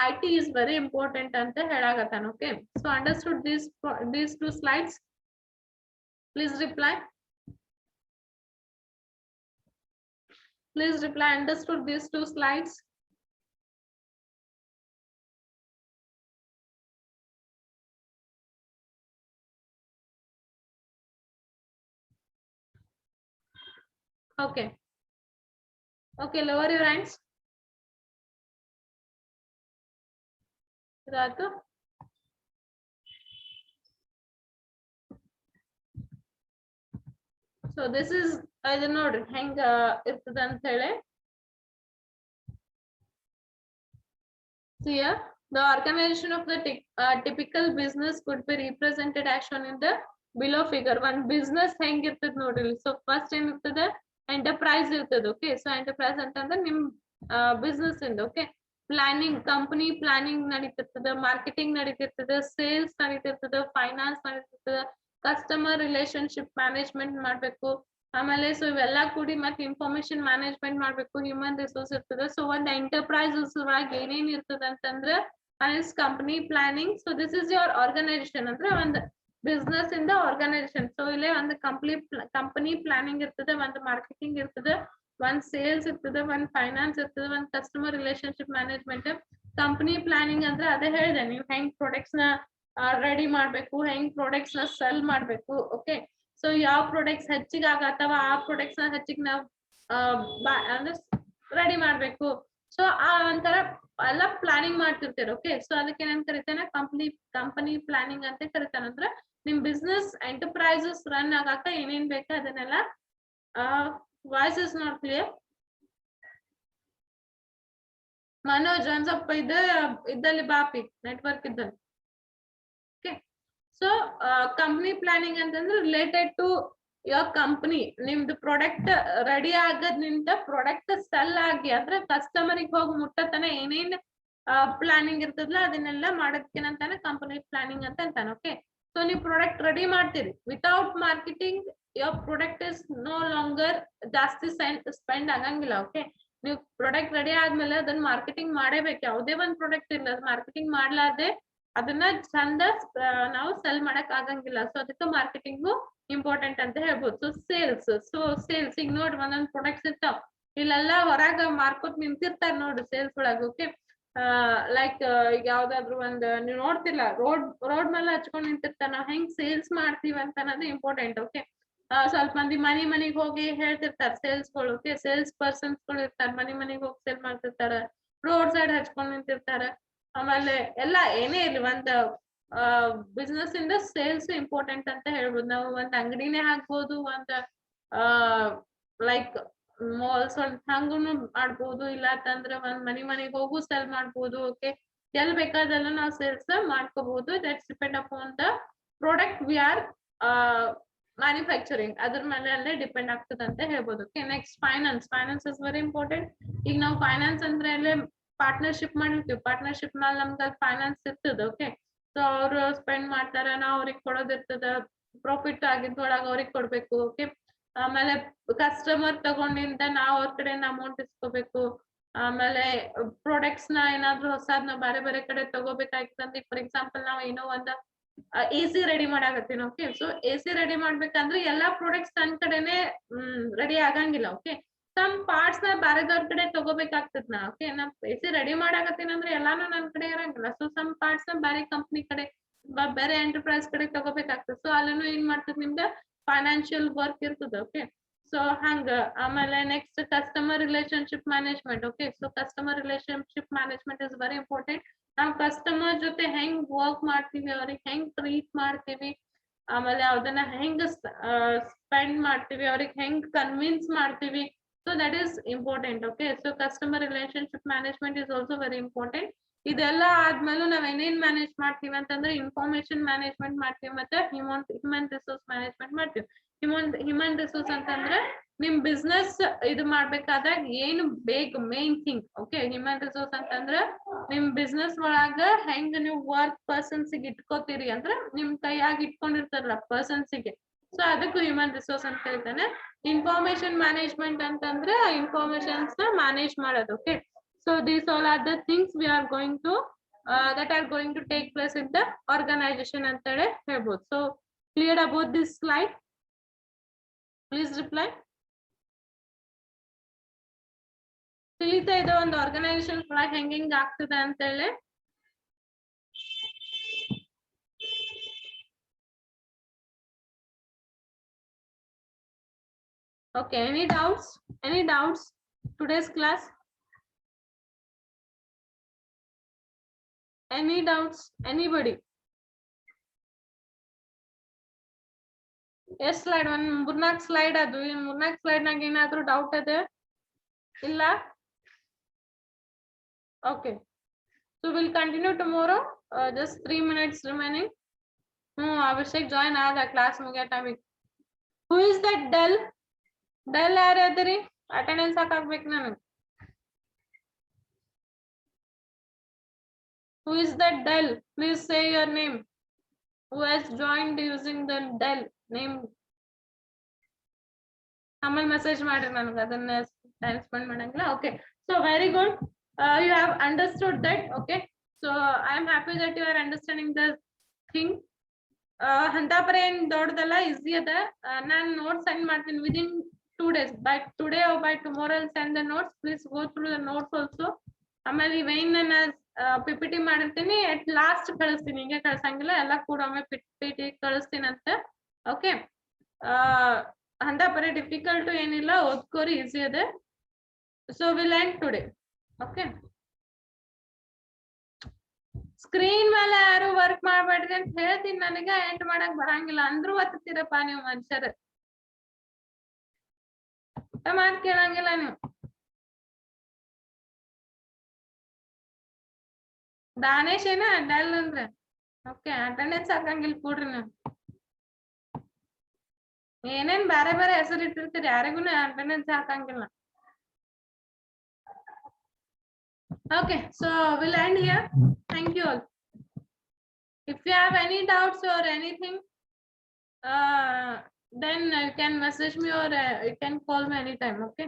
IT is very important ಅಂತ ಹೇಳಾಗತ್ತಾನ. Okay, so understood these two slides? Please reply. Please reply, understood these two slides? Okay. Okay, lower your hands. Ratu? So this is the node hang irtade anta hele. So here the organization of the typical business could be represented as shown in the below figure. One business hang irtade nodri. So first ಏನ್ ಇರ್ತದೆ? Enterprise ಇರ್ತದೆ. Okay, so enterprise ಅಂತಂದ್ರೆ ನಿಮ್ business ಇಂದ. Okay, planning, company planning ನಡೀತಿರ್ತದೆ, marketing ನಡೀತಿರ್ತದೆ, sales ನಡೀತಿರ್ತದೆ, finance ನಡೀತಿರ್ತದೆ, ಕಸ್ಟಮರ್ ರಿಲೇಶನ್ಶಿಪ್ ಮ್ಯಾನೇಜ್ಮೆಂಟ್ ಮಾಡ್ಬೇಕು, ಆಮೇಲೆ ಸೊ ಇವೆಲ್ಲ ಕೂಡಿ ಮತ್ತೆ ಇನ್ಫಾರ್ಮೇಶನ್ ಮ್ಯಾನೇಜ್ಮೆಂಟ್ ಮಾಡ್ಬೇಕು, ಹ್ಯೂಮನ್ ರಿಸೋರ್ಸ್ ಇರ್ತದೆ. ಸೊ ಒಂದ್ ಎಂಟರ್ಪ್ರೈಸಸ್ ಒಳಗೆ ಏನೇನ್ ಇರ್ತದೆ ಅಂತಂದ್ರೆ company planning. So this is your organisation ಅಂದ್ರೆ ಒಂದ್ ಬಿಸ್ನೆಸ್ ಇಂದ ಆರ್ಗನೈಸೇಷನ್. ಸೊ ಇಲ್ಲೇ ಒಂದು ಕಂಪನಿ ಪ್ಲಾನಿಂಗ್ ಇರ್ತದೆ, ಒಂದು ಮಾರ್ಕೆಟಿಂಗ್ ಇರ್ತದೆ, ಒಂದ್ ಸೇಲ್ಸ್ ಇರ್ತದೆ, ಒಂದ್ ಫೈನಾನ್ಸ್ ಇರ್ತದೆ, ಒಂದ್ customer relationship management. Company planning ಅಂದ್ರೆ ಅದೇ ಹೇಳಿದೆ, ನೀವು ಹೆಂಗ್ ಪ್ರಾಡಕ್ಟ್ಸ್ ನ ರೆಡಿ ಮಾಡ್ಬೇಕು, ಹೆಂಗ್ ಪ್ರಾಡಕ್ಟ್ಸ್ ನ ಸೆಲ್ ಮಾಡ್ಬೇಕು. ಓಕೆ, ಸೊ ಯಾವ ಪ್ರಾಡಕ್ಟ್ಸ್ ಹೆಚ್ಚಿಗೆ ಆಗತ್ತವ ಆ ಪ್ರಾಡಕ್ಟ್ಸ್ ನ ಹೆಚ್ಚಿಗೆ ನಾವು ಅಂದ್ರೆ ರೆಡಿ ಮಾಡ್ಬೇಕು. ಸೊ ಆ ಒಂಥರ ಎಲ್ಲ ಪ್ಲಾನಿಂಗ್ ಮಾಡ್ತಿರ್ತಾರೆ. ಓಕೆ, ಸೊ ಅದಕ್ಕೆ ಏನ್ ಕರಿತಾನೆ? ಕಂಪನಿ ಪ್ಲಾನಿಂಗ್ ಅಂತ ಕರಿತಾನೆ. ಅಂದ್ರೆ ನಿಮ್ ಬಿಸ್ನೆಸ್ ಎಂಟರ್ಪ್ರೈಸಸ್ ರನ್ ಆಗಾಕ ಏನೇನ್ ಬೇಕು ಅದನ್ನೆಲ್ಲ. Voice is not clear. Manoj ಒಂದ್ ಸ್ವಲ್ಪ ಇದ್ದಲ್ಲಿ ಬಾಪಿ ನೆಟ್ವರ್ಕ್ ಇದ್ದಲ್ಲಿ. ಓಕೆ, ಸೊ ಕಂಪನಿ ಪ್ಲಾನಿಂಗ್ ಅಂತಂದ್ರೆ ರಿಲೇಟೆಡ್ ಟು ಯುವರ್ ಕಂಪನಿ. ನಿಮ್ದು ಪ್ರಾಡಕ್ಟ್ ರೆಡಿ ಆಗದ್ನಿಂದ ಪ್ರಾಡಕ್ಟ್ ಸೆಲ್ ಆಗಿ ಅಂದ್ರೆ ಕಸ್ಟಮರಿಗೆ ಹೋಗಿ ಮುಟ್ಟತನ ಏನೇನ್ ಪ್ಲಾನಿಂಗ್ ಇರ್ತದಲ್ಲ ಅದನ್ನೆಲ್ಲ ಮಾಡೋದಕ್ಕೇನಂತಾನೆ ಕಂಪನಿ ಪ್ಲಾನಿಂಗ್ ಅಂತ ಅಂತಾನೆ. ಓಕೆ, ಸೊ ನೀವು ಪ್ರಾಡಕ್ಟ್ ರೆಡಿ ಮಾಡ್ತೀರಿ, without marketing your product is no longer ಜಾಸ್ತಿ ಸ್ಪೆಂಡ್ ಆಗಂಗಿಲ್ಲ. ಓಕೆ, ನೀವು ಪ್ರಾಡಕ್ಟ್ ರೆಡಿ ಆದ್ಮೇಲೆ ಅದನ್ನ ಮಾರ್ಕೆಟಿಂಗ್ ಮಾಡೇಬೇಕು. ಯಾವುದೇ ಒಂದ್ ಪ್ರಾಡಕ್ಟ್ ಇಲ್ಲ ಮಾರ್ಕೆಟಿಂಗ್ ಮಾಡ್ಲಾರ್ದೆ ಅದನ್ನ ಚಂದ ನಾವು ಸೆಲ್ ಮಾಡಕ್ ಆಗಂಗಿಲ್ಲ. ಸೊ ಅದಕ್ಕೆ ಮಾರ್ಕೆಟಿಂಗು ಇಂಪಾರ್ಟೆಂಟ್ ಅಂತ ಹೇಳ್ಬೋದು. ಸೊ ಸೇಲ್ಸ್ ಈಗ ನೋಡ್ರಿ ಒಂದೊಂದ್ ಪ್ರಾಡಕ್ಟ್ಸ್ ಇರ್ತಾವ, ಇಲ್ಲೆಲ್ಲ ಹೊರಗ ಮಾರ್ಕೋತ್ ನಿಂತಿರ್ತಾರ ನೋಡ್ರಿ ಸೇಲ್ಸ್ ಒಳಗ. ಓಕೆ, ಲೈಕ್ ಈಗ ಯಾವ್ದಾದ್ರು ಒಂದ್ ನೀವು ನೋಡ್ತಿಲ್ಲ ರೋಡ್ ಮೇಲೆ ಹಚ್ಕೊಂಡ್ ನಿಂತಿರ್ತಾರ. ನಾವ್ ಹೆಂಗ್ ಸೇಲ್ಸ್ ಮಾಡ್ತೀವಿ ಅಂತ ಅನ್ನೋದು ಇಂಪಾರ್ಟೆಂಟ್. ಓಕೆ, ಸ್ವಲ್ಪ ಮಂದಿ ಮನಿಗ್ ಹೋಗಿ ಹೇಳ್ತಿರ್ತಾರ ಸೇಲ್ಸ್ಗಳು. ಓಕೆ, ಸೇಲ್ಸ್ ಪರ್ಸನ್ಸ್ ಗಳು ಇರ್ತಾರ, ಮನಿಗ್ ಹೋಗಿ ಸೇಲ್ ಮಾಡ್ತಿರ್ತಾರ, ರೋಡ್ ಸೈಡ್ ಹಚ್ಕೊಂಡ್ ನಿಂತಿರ್ತಾರ. ಆಮೇಲೆ ಎಲ್ಲ ಏನೇ ಇರ್ಲಿ ಒಂದ್ ಬಿಸ್ನೆಸ್ ಇಂದ ಸೇಲ್ಸ್ ಇಂಪಾರ್ಟೆಂಟ್ ಅಂತ ಹೇಳ್ಬೋದು. ನಾವು ಒಂದ್ ಅಂಗಡಿನೇ ಹಾಕ್ಬೋದು, ಒಂದ್ ಲೈಕ್ ಮಾಲ್ಸ್ ಹಂಗೂನು ಮಾಡ್ಬೋದು, ಇಲ್ಲ ಅಂತಂದ್ರೆ ಒಂದ್ ಮನಿಗೆ ಹೋಗು ಸೆಲ್ ಮಾಡ್ಬೋದು. ಓಕೆ, ಎಲ್ ಬೇಕಾದಲ್ಲ ನಾವು ಸೇಲ್ಸ್ ಮಾಡ್ಕೋಬಹುದು. That's depend upon the product we are manufacturing, ಅದ್ರ ಮೇಲೆ ಡಿಪೆಂಡ್ ಆಗ್ತದೆ ಅಂತ ಹೇಳ್ಬೋದು. Okay, next finance is very important. ಈಗ ನಾವು ಫೈನಾನ್ಸ್ ಅಂದ್ರೆ ಅಲ್ಲೇ ಪಾರ್ಟ್ನರ್ಶಿಪ್ ಮಾಡಿರ್ತೀವಿ, ಪಾರ್ಟ್ನರ್ಶಿಪ್ ಮೇಲೆ ನಮ್ಗೆ ಫೈನಾನ್ಸ್ ಇರ್ತದೆ. ಓಕೆ, ಸೊ ಅವ್ರು ಸ್ಪೆಂಡ್ ಮಾಡ್ತಾರ, ನಾವು ಅವ್ರಿಗೆ ಕೊಡೋದಿರ್ತದ, ಪ್ರಾಫಿಟ್ ಆಗಿದ್ದೊಳಗೆ ಅವ್ರಿಗೆ ಕೊಡ್ಬೇಕು. ಓಕೆ, ಆಮೇಲೆ ಕಸ್ಟಮರ್ ತಗೊಂಡಿಂದ ನಾವು ಅವ್ರ ಕಡೆಯಿಂದ ಅಮೌಂಟ್ ಇಸ್ಕೋಬೇಕು. ಆಮೇಲೆ ಪ್ರಾಡಕ್ಟ್ಸ್ ನ ಏನಾದ್ರು ಹೊಸದ್ನ ಬೇರೆ ಕಡೆ ತಗೋಬೇಕಾಗ್ತಂದ್ರೆ, ಫಾರ್ ಎಕ್ಸಾಂಪಲ್ ನಾವ್ ಏನೋ ಒಂದ್ AC ರೆಡಿ ಮಾಡಾಕತ್ತೀನಿ. ಓಕೆ, ಸೊ AC ರೆಡಿ ಮಾಡ್ಬೇಕಂದ್ರೆ ಎಲ್ಲಾ ಪ್ರಾಡಕ್ಟ್ಸ್ ನನ್ ಕಡೆನೆ ರೆಡಿ ಆಗಂಗಿಲ್ಲ. ಓಕೆ, ಸಮ್ ಪಾರ್ಟ್ಸ್ ನ ಬೇರೆದವ್ರ ಕಡೆ ತಗೋಬೇಕಾಗ್ತದ ನಾ. ಓಕೆ, ನಾ AC ರೆಡಿ ಮಾಡಾಕತ್ತೀನಿ ಅಂದ್ರೆ ಎಲ್ಲಾನು ನನ್ ಕಡೆ ಇರಂಗಿಲ್ಲ. ಸೊ ಸಮ್ ಪಾರ್ಟ್ಸ್ ನ ಬೇರೆ ಕಂಪ್ನಿ ಕಡೆ ಬೇರೆ ಎಂಟರ್ಪ್ರೈಸ್ ಕಡೆ ತಗೋಬೇಕಾಗ್ತದೆ. ಸೊ ಅಲ್ಲೂ ಏನ್ ಮಾಡ್ತದ, ನಿಮ್ದ ಫೈನಾನ್ಷಿಯಲ್ ವರ್ಕ್ ಇರ್ತದೆ. ಓಕೆ, ಸೊ ಹಂಗ. ಆಮೇಲೆ next customer relationship management. Okay, so customer relationship management is very important. ನಾವು ಕಸ್ಟಮರ್ ಜೊತೆ ಹೆಂಗ್ ವರ್ಕ್ ಮಾಡ್ತೀವಿ, ಅವ್ರಿಗೆ ಹೆಂಗ್ ಟ್ರೀಟ್ ಮಾಡ್ತೀವಿ, ಆಮೇಲೆ ಅದನ್ನ ಹೆಂಗ್ ಸ್ಪೆಂಡ್ ಮಾಡ್ತೀವಿ, ಅವ್ರಿಗೆ ಹೆಂಗ್ ಕನ್ವಿನ್ಸ್ ಮಾಡ್ತೀವಿ. So that is important. Okay, so customer relationship management is also very important. ಇದೆಲ್ಲ ಆದ್ಮೇಲೆ ನಾವ್ ಏನೇನ್ ಮ್ಯಾನೇಜ್ ಮಾಡ್ತೀವಿ ಅಂತಂದ್ರೆ ಇನ್ಫಾರ್ಮೇಶನ್ ಮ್ಯಾನೇಜ್ಮೆಂಟ್ ಮಾಡ್ತೀವಿ, ಮತ್ತೆ ಹ್ಯೂಮನ್ ರಿಸೋರ್ಸ್ ಮ್ಯಾನೇಜ್ಮೆಂಟ್ ಮಾಡ್ತೀವಿ. ಹ್ಯೂಮನ್ ರಿಸೋರ್ಸ್ ಅಂತಂದ್ರೆ ನಿಮ್ ಬಿಸ್ನೆಸ್ ಇದು ಮಾಡ್ಬೇಕಾದಾಗ ಏನು ಬೇಗ main thing. Okay, human resource ಅಂತಂದ್ರ ನಿಮ್ ಬಿಸ್ನೆಸ್ ಒಳಗ ಹೆಂಗ್ ನೀವು ವರ್ಕ್ ಪರ್ಸನ್ಸ್ ಇಟ್ಕೋತೀರಿ ಅಂದ್ರೆ ನಿಮ್ ಕೈಯಾಗಿ ಇಟ್ಕೊಂಡಿರ್ತಾರಲ್ಲ ಪರ್ಸನ್ಸ್ ಗೆ. ಸೊ ಅದಕ್ಕೂ ಹ್ಯೂಮನ್ ರಿಸೋರ್ಸ್ ಅಂತ ಹೇಳ್ತಾನೆ. ಇನ್ಫಾರ್ಮೇಶನ್ ಮ್ಯಾನೇಜ್ಮೆಂಟ್ ಅಂತಂದ್ರೆ ಇನ್ಫಾರ್ಮೇಶನ್ಸ್ ನ ಮ್ಯಾನೇಜ್ ಮಾಡೋದು. Okay, so these all are the things we are going to that are going to take place in the organization ಅಂತೇಳಿ ಹೇಳ್ಬೋದು. So clear about this slide? Please reply. ತಿಳಿತಾ ಇದೆ ಒಂದು organisation ಒಳಗೆ ಹೆಂಗ್ ಆಗ್ತದೆ ಅಂತೇಳಿ. Okay, any doubts today's class? Any doubts, anybody? Yes, slide one ಮೂರ್ನಾಲ್ಕು ಸ್ಲೈಡ್ ಅದು. ಮೂರ್ನಾಲ್ಕು ಸ್ಲೈಡ್ ನಾಗ ಏನಾದ್ರು ಡೌಟ್ ಇದೆ? ಇಲ್ಲ? Okay, so we'll continue tomorrow. Just 3 minutes remaining. Abhishek join ಆದ ಕ್ಲಾಸ್ ಮುಗಿಯೋ ಟೈಮಿಗೆ. Who is that Dell? Dell ಯಾರು ಅದರಿ? ಅಟೆಂಡೆನ್ಸ್ ಹಾಕಾಗ್ಬೇಕು ನನಗೆ. Who is that Dell? Please say your name. Who has joined using the Dell name? ಆಮೇಲೆ message ಮಾಡ್ರಿ ನನಗೆ, ಅದನ್ನ time spend ಮಾಡಂಗಿಲ್ಲ. Okay, so very good. You have understood that. Okay, so I am happy that you are understanding the thing. ಹಂತಾಪರ ಏನ್ ದೊಡ್ಡದಲ್ಲ, easy ಅದ. ನಾನು notes send ಮಾಡ್ತೀನಿ within 2 days. By today or by tomorrow I'll send the notes. Please go through the notes also. ಆಮೇಲೆ ಇವೇನ್ ನಾನು PPT ಮಾಡಿರ್ತೀನಿ, at last ಕಳಿಸ್ತೀನಿ, ಹಿಂಗೆ ಕಳ್ಸಂಗಿಲ್ಲ, ಎಲ್ಲ ಕೂಡ ಒಮ್ಮೆ PPT ಕಳಿಸ್ತೀನಿ ಅಂತ. ಓಕೆ, ಹಂತಾಪರ ಡಿಫಿಕಲ್ಟ್ ಏನಿಲ್ಲ, ಓದ್ಕೋರಿ, ಈಸಿ ಅದ. So we'll end today. Okay, screen ಮೇಲೆ ಯಾರು ವರ್ಕ್ ಮಾಡ್ಬೇಡ್ರಿ ಅಂತ ಹೇಳ್ತೀನಿ. ನನಗೆ ಎಂಡ್ ಮಾಡಕ್ ಬರಂಗಿಲ್ಲ ಅಂದ್ರೂ ಒತ್ತೀರಪ್ಪ ನೀವು ಮನುಷ್ಯರು. ಊಟ ಮಾತ್ ಕೇಳಂಗಿಲ್ಲ ನೀವು. ದಾನೇಶ್ ಏನ ಡಲ್ ಅಂದ್ರೆ? ಓಕೆ, ಅಟೆಂಡೆನ್ಸ್ ಹಾಕಂಗಿಲ್ಲ ಕೂಡ್ರಿ ನೀವು. ಏನೇನ್ ಬೇರೆ ಹೆಸರು ಇಟ್ಟಿರ್ತೀರಿ, ಯಾರಿಗೂ attendance ಹಾಕಂಗಿಲ್ಲ. Okay, so we'll end here. Thank you all. If you have any doubts or anything, then you can message me or you can call me anytime. Okay.